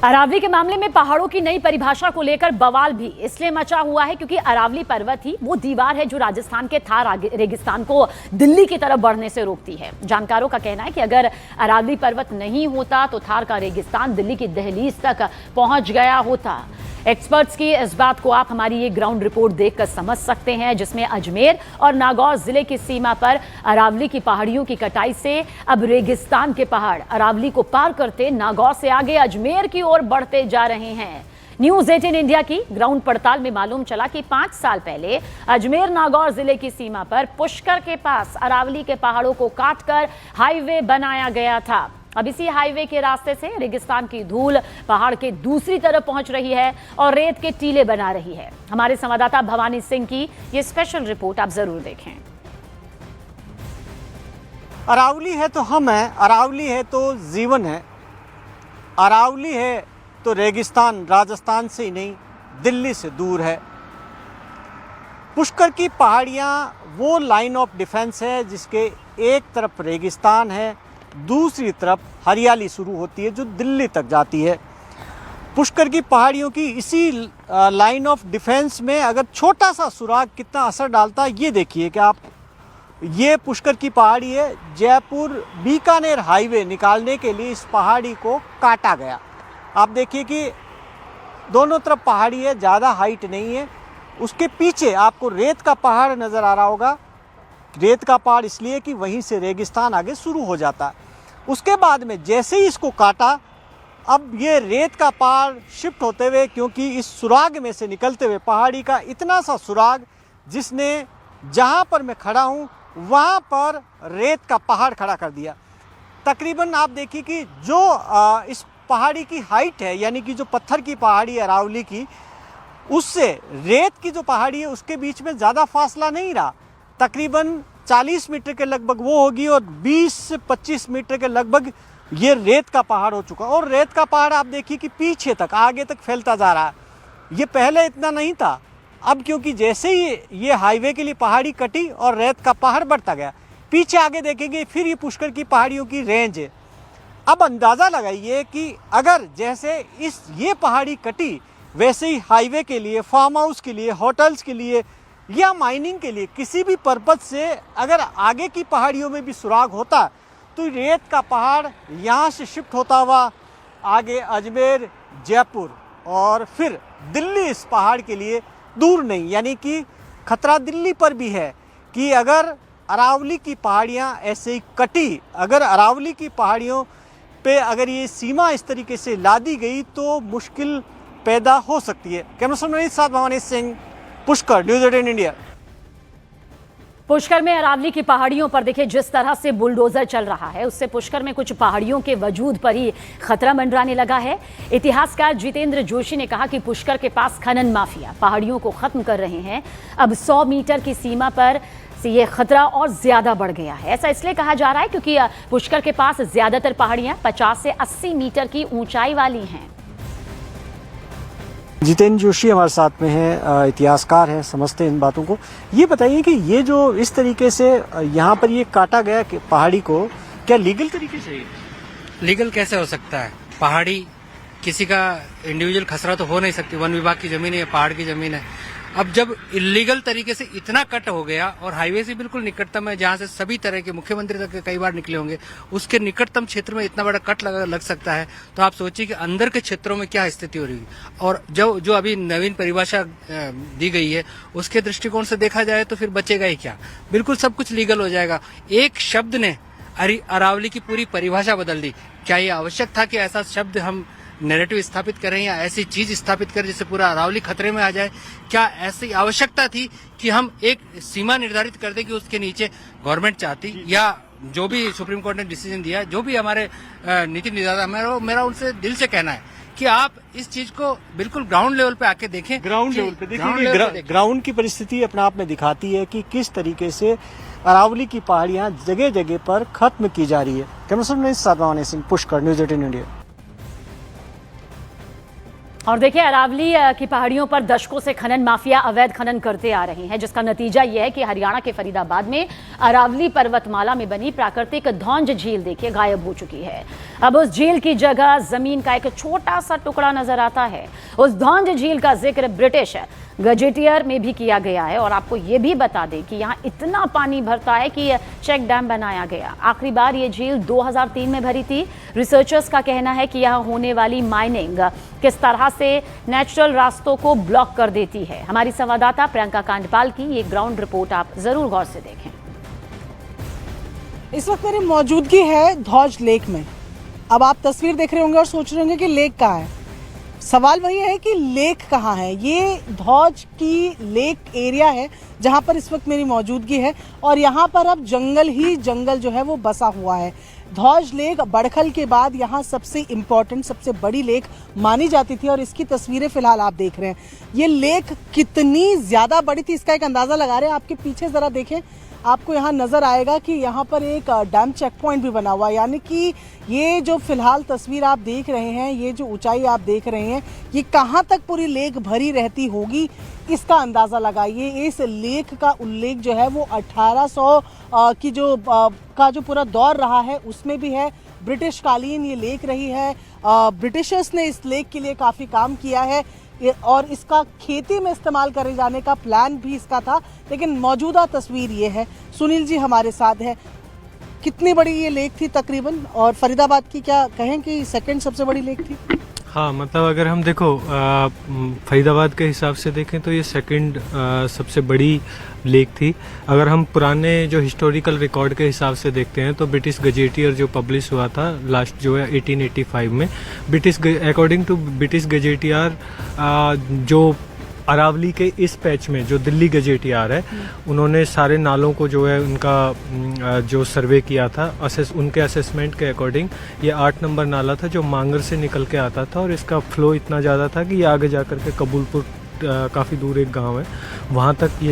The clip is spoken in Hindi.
अरावली के मामले में पहाड़ों की नई परिभाषा को लेकर बवाल भी इसलिए मचा हुआ है क्योंकि अरावली पर्वत ही वो दीवार है जो राजस्थान के थार रेगिस्तान को दिल्ली की तरफ बढ़ने से रोकती है। जानकारों का कहना है कि अगर अरावली पर्वत नहीं होता तो थार का रेगिस्तान दिल्ली की दहलीज तक पहुंच गया होता। एक्सपर्ट्स की इस बात को आप हमारी ये ग्राउंड रिपोर्ट देखकर समझ सकते हैं, जिसमें अजमेर और नागौर जिले की सीमा पर अरावली की पहाड़ियों की कटाई से अब रेगिस्तान के पहाड़ अरावली को पार करते नागौर से आगे अजमेर की ओर बढ़ते जा रहे हैं। न्यूज 18 इंडिया की ग्राउंड पड़ताल में मालूम चला कि 5 साल पहले अजमेर नागौर जिले की सीमा पर पुष्कर के पास अरावली के पहाड़ों को काटकर हाईवे बनाया गया था। अब इसी हाईवे के रास्ते से रेगिस्तान की धूल पहाड़ के दूसरी तरफ पहुंच रही है और रेत के टीले बना रही है। हमारे संवाददाता भवानी सिंह की ये स्पेशल रिपोर्ट आप जरूर देखें। अरावली है तो हम हैं, अरावली है तो जीवन है, अरावली है तो रेगिस्तान राजस्थान से ही नहीं दिल्ली से दूर है। पुष्कर की पहाड़ियाँ वो लाइन ऑफ डिफेंस है जिसके एक तरफ रेगिस्तान है, दूसरी तरफ हरियाली शुरू होती है जो दिल्ली तक जाती है। पुष्कर की पहाड़ियों की इसी लाइन ऑफ डिफेंस में अगर छोटा सा सुराग कितना असर डालता है ये देखिए कि आप, ये पुष्कर की पहाड़ी है। जयपुर बीकानेर हाईवे निकालने के लिए इस पहाड़ी को काटा गया। आप देखिए कि दोनों तरफ पहाड़ी है, ज़्यादा हाइट नहीं है। उसके पीछे आपको रेत का पहाड़ नज़र आ रहा होगा। रेत का पहाड़ इसलिए कि वहीं से रेगिस्तान आगे शुरू हो जाता है। उसके बाद में जैसे ही इसको काटा, अब ये रेत का पहाड़ शिफ्ट होते हुए, क्योंकि इस सुराग में से निकलते हुए पहाड़ी का इतना सा सुराग जिसने जहाँ पर मैं खड़ा हूँ वहाँ पर रेत का पहाड़ खड़ा कर दिया। तकरीबन आप देखिए कि जो इस पहाड़ी की हाइट है, यानी कि जो पत्थर की पहाड़ी है अरावली की, उससे रेत की जो पहाड़ी है उसके बीच में ज़्यादा फासला नहीं रहा। तकरीबन 40 मीटर के लगभग वो होगी और 20 से 25 मीटर के लगभग ये रेत का पहाड़ हो चुका। और रेत का पहाड़ आप देखिए कि पीछे तक आगे तक फैलता जा रहा है। ये पहले इतना नहीं था। अब क्योंकि जैसे ही ये हाईवे के लिए पहाड़ी कटी और रेत का पहाड़ बढ़ता गया, पीछे आगे देखेंगे फिर ये पुष्कर की पहाड़ियों की रेंज है। अब अंदाज़ा लगाइए कि अगर जैसे ये पहाड़ी कटी वैसे ही हाईवे के लिए, फार्म हाउस के लिए, होटल्स के लिए या माइनिंग के लिए किसी भी पर्पज से अगर आगे की पहाड़ियों में भी सुराग होता तो रेत का पहाड़ यहाँ से शिफ्ट होता हुआ आगे अजमेर, जयपुर और फिर दिल्ली इस पहाड़ के लिए दूर नहीं। यानी कि खतरा दिल्ली पर भी है कि अगर अरावली की पहाड़ियाँ ऐसे ही कटी, अगर अरावली की पहाड़ियों पे अगर ये सीमा इस तरीके से लादी गई तो मुश्किल पैदा हो सकती है। कैमरा साथ भवानी सिंह, पुष्कर, न्यूज 18 इंडिया। पुष्कर में अरावली की पहाड़ियों पर देखिए जिस तरह से बुलडोजर चल रहा है, उससे पुष्कर में कुछ पहाड़ियों के वजूद पर ही खतरा मंडराने लगा है। इतिहासकार जितेंद्र जोशी ने कहा कि पुष्कर के पास खनन माफिया पहाड़ियों को खत्म कर रहे हैं। अब 100 मीटर की सीमा पर से ये खतरा और ज्यादा बढ़ गया है। ऐसा इसलिए कहा जा रहा है क्योंकि पुष्कर के पास ज्यादातर पहाड़ियां 50 से 80 मीटर की ऊंचाई वाली हैं। जितेंद्र जोशी हमारे साथ में है, इतिहासकार हैं, समझते हैं इन बातों को। ये बताइए कि ये जो इस तरीके से यहाँ पर ये काटा गया कि पहाड़ी को, क्या लीगल तरीके से? लीगल कैसे हो सकता है? पहाड़ी किसी का इंडिविजुअल खसरा तो हो नहीं सकती। वन विभाग की जमीन है, पहाड़ की जमीन है। अब जब इलीगल तरीके से इतना कट हो गया और हाईवे से बिल्कुल निकटतम है, जहां से सभी तरह के मुख्यमंत्री तक के कई बार निकले होंगे, उसके निकटतम क्षेत्र में इतना बड़ा कट लग सकता है, तो आप सोचिए कि अंदर के क्षेत्रों में क्या स्थिति हो रही है। और जो अभी नवीन परिभाषा दी गई है उसके दृष्टिकोण से देखा जाए तो फिर बचेगा ही क्या? बिल्कुल सब कुछ लीगल हो जाएगा। एक शब्द ने अरावली की पूरी परिभाषा बदल दी। क्या ये आवश्यक था कि ऐसा शब्द हम नैरेटिव स्थापित करें या ऐसी चीज स्थापित करें जिससे पूरा अरावली खतरे में आ जाए? क्या ऐसी आवश्यकता थी कि हम एक सीमा निर्धारित कर दें कि उसके नीचे गवर्नमेंट चाहती, या जो भी सुप्रीम कोर्ट ने डिसीजन दिया, जो भी हमारे नीति निर्धाता, मेरा उनसे दिल से कहना है कि आप इस चीज को बिल्कुल ग्राउंड लेवल पे आके देखें। ग्राउंड लेवल पे देखिए, ग्राउंड की परिस्थिति अपने आप में दिखाती है कि किस तरीके से अरावली की पहाड़ियां जगह जगह पर खत्म की जा रही है। Camera Singh, Pushkar, news 18 India. और देखिए, अरावली की पहाड़ियों पर दशकों से खनन माफिया अवैध खनन करते आ रहे हैं, जिसका नतीजा यह है कि हरियाणा के फरीदाबाद में अरावली पर्वतमाला में बनी प्राकृतिक धौंज झील देखिए गायब हो चुकी है। अब उस झील की जगह जमीन का एक छोटा सा टुकड़ा नजर आता है। उस धौंज झील का जिक्र ब्रिटिश गजेटियर में भी किया गया है। और आपको ये भी बता दें कि यहाँ इतना पानी भरता है कि चेक डैम बनाया गया। आखिरी बार ये झील 2003 में भरी थी। रिसर्चर्स का कहना है कि यहाँ होने वाली माइनिंग किस तरह से नेचुरल रास्तों को ब्लॉक कर देती है। हमारी संवाददाता प्रियंका कांडपाल की ये ग्राउंड रिपोर्ट आप जरूर गौर से देखें। इस वक्त मेरी मौजूदगी है धौज लेक में। अब आप तस्वीर देख रहे होंगे और सोच रहे होंगे कि लेक कहाँ है। सवाल वही है कि लेक कहाँ है। ये धौज की लेक एरिया है जहाँ पर इस वक्त मेरी मौजूदगी है और यहाँ पर अब जंगल ही जंगल जो है वो बसा हुआ है। धौज लेक बड़खल के बाद यहाँ सबसे इम्पोर्टेंट, सबसे बड़ी लेक मानी जाती थी और इसकी तस्वीरें फिलहाल आप देख रहे हैं। ये लेक कितनी ज़्यादा बड़ी थी इसका एक अंदाज़ा लगा रहे हैं। आपके पीछे ज़रा देखें, आपको यहाँ नज़र आएगा कि यहाँ पर एक डैम चेक पॉइंट भी बना हुआ है। यानी कि ये जो फिलहाल तस्वीर आप देख रहे हैं, ये जो ऊंचाई आप देख रहे हैं, ये कहाँ तक पूरी लेक भरी रहती होगी इसका अंदाज़ा लगाइए। इस लेक का उल्लेख जो है वो 1800 की का जो पूरा दौर रहा है उसमें भी है। ब्रिटिश कालीन ये लेक रही है। ब्रिटिशर्स ने इस लेक के लिए काफ़ी काम किया है और इसका खेती में इस्तेमाल करे जाने का प्लान भी इसका था। लेकिन मौजूदा तस्वीर ये है। सुनील जी हमारे साथ है। कितनी बड़ी ये लेक थी तकरीबन, और फरीदाबाद की क्या कहें कि सेकंड सबसे बड़ी लेक थी? हाँ, मतलब अगर हम देखो फरीदाबाद के हिसाब से देखें तो ये सेकंड सबसे बड़ी लेक थी। अगर हम पुराने जो हिस्टोरिकल रिकॉर्ड के हिसाब से देखते हैं तो ब्रिटिश गजेटियर जो पब्लिश हुआ था लास्ट जो है 1885 में, अकॉर्डिंग टू ब्रिटिश गजेटियर जो अरावली के इस पैच में जो दिल्ली गजेटियर है, उन्होंने सारे नालों को जो है उनका जो सर्वे किया था, उनके असेसमेंट के अकॉर्डिंग ये 8 नंबर नाला था जो मांगर से निकल के आता था और इसका फ्लो इतना ज़्यादा था कि ये आगे जाकर के कबूलपुर काफ़ी दूर एक गांव है वहाँ तक ये